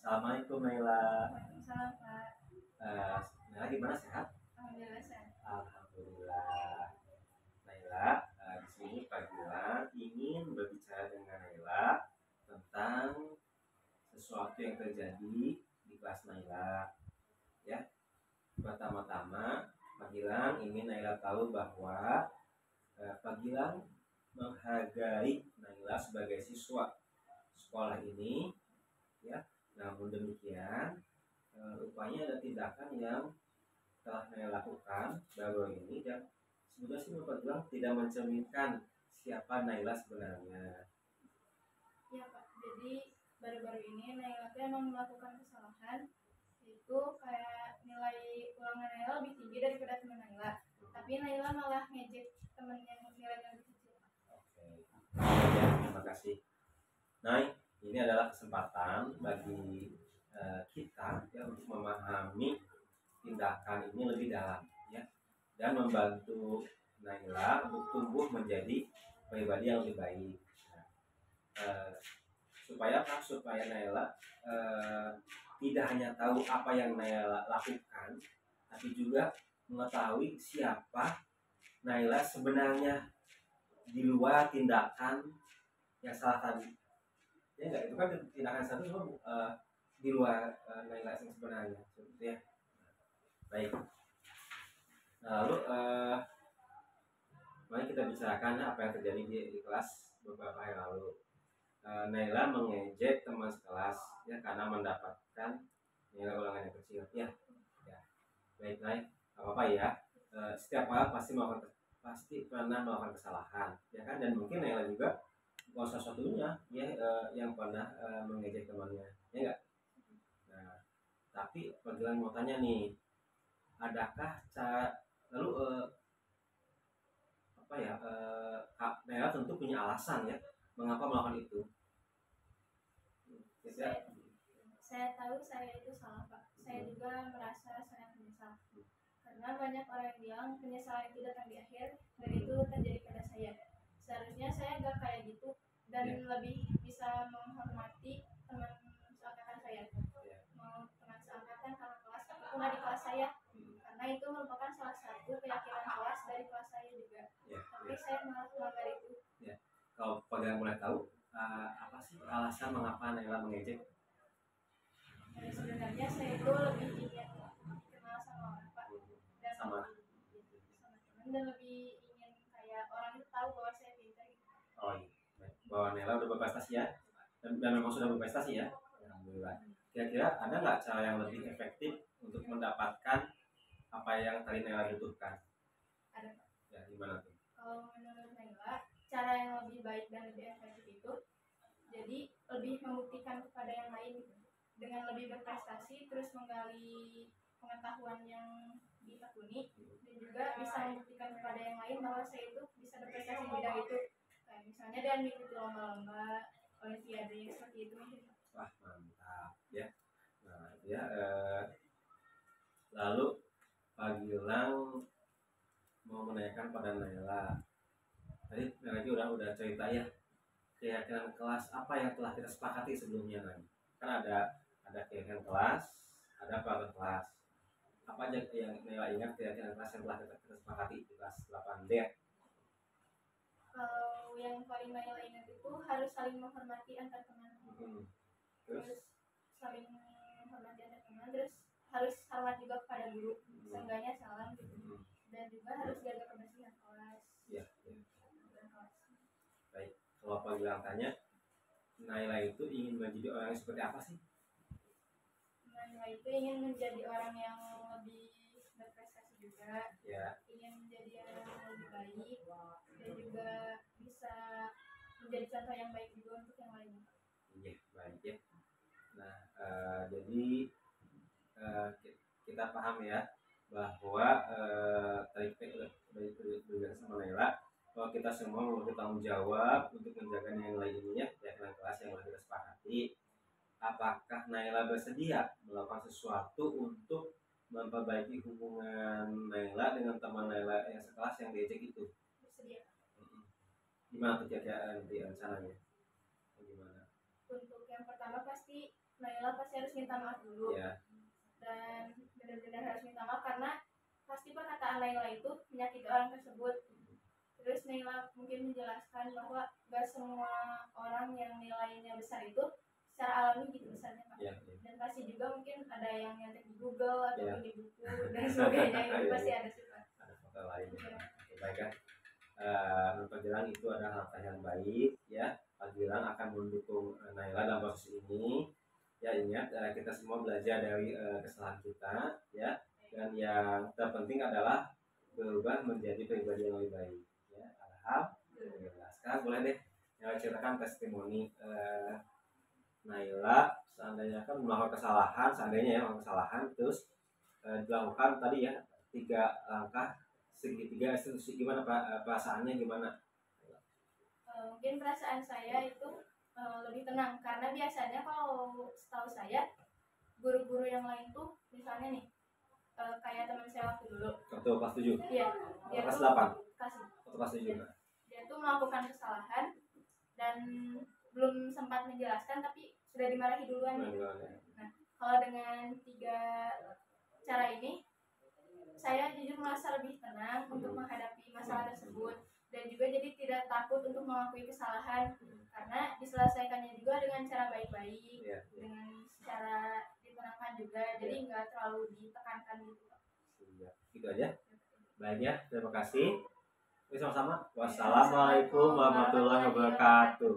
Assalamualaikum Naila. Waalaikumsalam Pak. Naila gimana, sehat? Alhamdulillah sehat. Alhamdulillah. Naila, di sini Pak Gilang ingin berbicara dengan Naila tentang sesuatu yang terjadi di kelas Naila. Ya, pertama-tama Pak Gilang ingin Naila tahu bahwa Pak Gilang menghargai Naila sebagai siswa sekolah ini, ya. Namun demikian, rupanya ada tindakan yang telah Naila lakukan baru ini dan sebenarnya sih menurut Pak Gilang tidak mencerminkan siapa Naila sebenarnya. Iya Pak, jadi baru-baru ini Naila tuh emang melakukan kesalahan, itu kayak nilai ulangan Naila lebih tinggi daripada teman Naila, tapi Naila malah ngejek teman yang nilainya lebih kecil. Oke, ya, terima kasih. Nah, ini adalah kesempatan bagi kita ya untuk memahami tindakan ini lebih dalam, ya, dan membantu Naila untuk tumbuh menjadi pribadi yang lebih baik. Supaya apa? Supaya Naila tidak hanya tahu apa yang Naila lakukan, tapi juga mengetahui siapa Naila sebenarnya di luar tindakan yang salah tadi. Ya enggak, itu kan tindakan satu di luar Naila yang sebenarnya, ya. Baik. Lalu mari kita bicarakan apa yang terjadi di kelas beberapa hari lalu. Naila mengejek teman sekelas ya karena mendapatkan nilai ulangan yang kecil, ya. Baik, apa ya. Setiap orang pasti pernah melakukan kesalahan, ya kan, dan mungkin Naila juga bukan salah satunya ya yang pernah mengejek temannya, ya enggak. Nah, tapi Pak Gilang mau tanya nih, adakah cara lalu Naila tentu punya alasan ya mengapa melakukan itu. Saya tahu saya itu salah Pak. Saya juga merasa sangat menyesal. Karena banyak orang yang bilang penyesalan itu datang di akhir dan itu terjadi pada saya. Seharusnya saya nggak kayak gitu dan lebih bisa menghormati teman seangkatan saya. Mau teman seangkatan, kakak kelas, ataupun adik kelas saya. Karena itu merupakan salah satu keyakinan kelas dari kelas saya juga. Tapi saya malah melanggar itu. Kalau Pak boleh tahu apa sih alasan mengapa Naila mengejek? Sebenarnya saya itu lebih ingin kenal sama orang Pak, dan sama teman, dan lebih ingin kayak orang itu tahu bahwa saya pintar gitu. Oh iya, bahwa Naila udah berprestasi ya, dan memang sudah berprestasi ya. Alhamdulillah. Kira-kira ada nggak cara yang lebih efektif untuk mendapatkan apa yang tadi Naila butuhkan? Ada Pak. Ya, gimana tuh? Kalau menurut Naila, cara yang lebih baik dan lebih efektif itu jadi lebih membuktikan kepada yang lain gitu. Dengan lebih berprestasi, terus menggali pengetahuan yang ditekuni, dan juga bisa membuktikan kepada yang lain bahwa saya itu bisa berprestasi di bidang itu. Kayak misalnya dengan mengikuti lomba-lomba, olimpiade seperti itu. Wah, mantap ya. Nah, ya lalu Pak Gilang mau menanyakan pada Naila. Tadi Naila udah cerita ya keyakinan kelas apa yang telah kita sepakati sebelumnya kan. Kan ada keyakinan kelas, ada peraturan kelas. Apa aja yang Naila ingat keyakinan kelas yang telah kita sepakati di kelas 8D? Kalau yang paling Naila ingat itu harus saling menghormati antar teman. Terus saling menghormati antar teman, terus harus hormat juga kepada guru, seenggaknya salam gitu. Dan juga harus jaga kebersihan kelas. Iya. Baik, kalau Pak Gilang tanya, Naila itu ingin menjadi orang yang seperti apa sih? Naila itu ingin menjadi orang yang lebih berprestasi juga, ya. Ingin menjadi orang yang lebih baik, dan juga bisa menjadi contoh yang baik juga untuk yang lain. Iya, baik ya. Nah, jadi kita paham ya bahwa tadi kita udah sama Naila bahwa kita semua memiliki tanggung jawab untuk menjaga nilai ini ya kelas yang kita sepakati. Apakah Naila bersedia melakukan sesuatu untuk memperbaiki hubungan Naila dengan teman Naila yang sekelas yang diejek itu? Bersedia. Gimana tuh kira-kira nanti rencananya? Gimana? Untuk yang pertama pasti Naila pasti harus minta maaf dulu. Ya. Dan benar-benar harus minta maaf karena pasti perkataan Naila itu menyakiti orang tersebut. Terus Naila mungkin menjelaskan bahwa gak semua orang yang nilainya besar itu secara alami gitu besarnya Pak. Ya. Dan pasti juga mungkin ada yang nyantet di Google atau Ya. di buku dan sebagainya itu pasti ada sih Pak. Ada faktor lain. Ya. Baik ya. Menurut Pak Gilang itu adalah langkah yang baik ya. Pak Gilang akan mendukung Naila dalam proses ini. Ya, ingat kita semua belajar dari kesalahan kita ya, dan yang terpenting adalah berubah menjadi pribadi yang lebih baik ya. Alhamdulillah. Sekarang boleh deh ceritakan testimoni Naila seandainya kan melakukan kesalahan, terus dilakukan tadi ya 3 langkah segitiga itu gimana Pak, perasaannya gimana? Mungkin perasaan saya itu lebih tenang karena biasanya kalau setahu saya guru-guru yang lain tuh misalnya nih kayak teman saya waktu dulu Waktu kelas 7? Iya, dia kelas tuh 8? kelas 7? dia tuh melakukan kesalahan dan belum sempat menjelaskan tapi sudah dimarahi duluan. Nah, kalau dengan 3 cara ini saya jujur merasa lebih tenang untuk menghadapi masalah tersebut dan juga jadi tidak takut untuk mengakui kesalahan karena diselesaikannya juga dengan cara baik-baik, dengan secara ditenangkan juga, jadi nggak terlalu ditekankan gitu. Gitu aja. Baik ya, terima kasih. Sama-sama. Wassalamualaikum warahmatullahi wabarakatuh.